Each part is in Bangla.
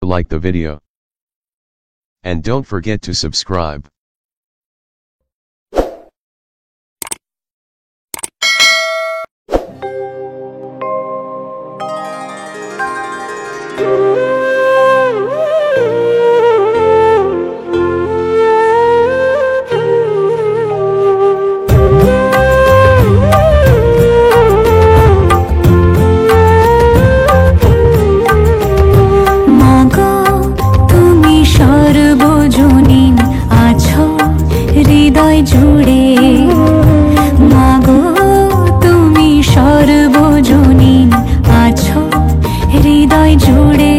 like the video. And don't forget to subscribe. জুড়ে মাগো তুমি সর্বজনীন আছো হৃদয় জুড়ে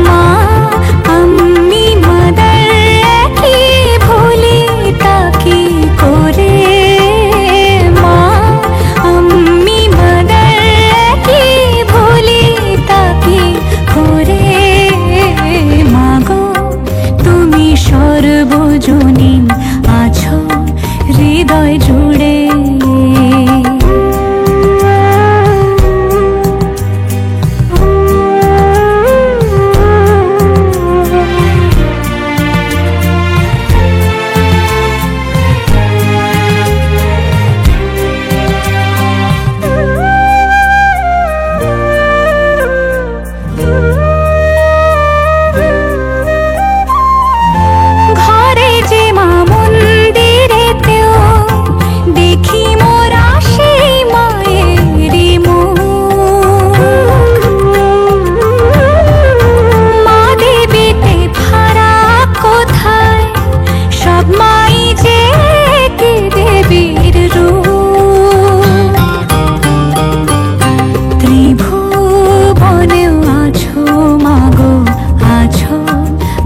মা আমি মাদার কি ভুলি তাকে করে মা আমি মাদার কি ভুলি তাকে করে মাগো তুমি সর্বজনীন আছো হৃদয় জুড়ে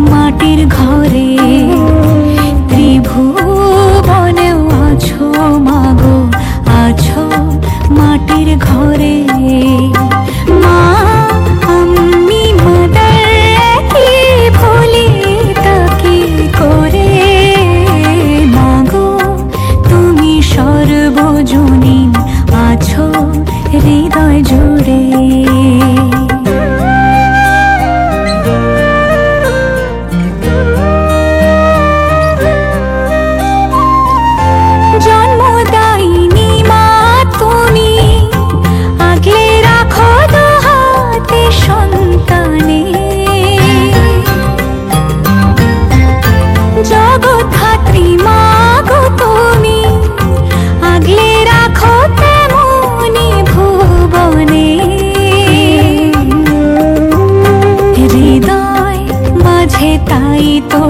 মাটির ঘরে ত্রিভুবনেও আছো মাগো আছো মাটির ঘরে মা আমি মাদার কি ভুলি তাকে করে মাগো তুমি সর্বজনীন আছো হৃদয় জুড়ে তাই তো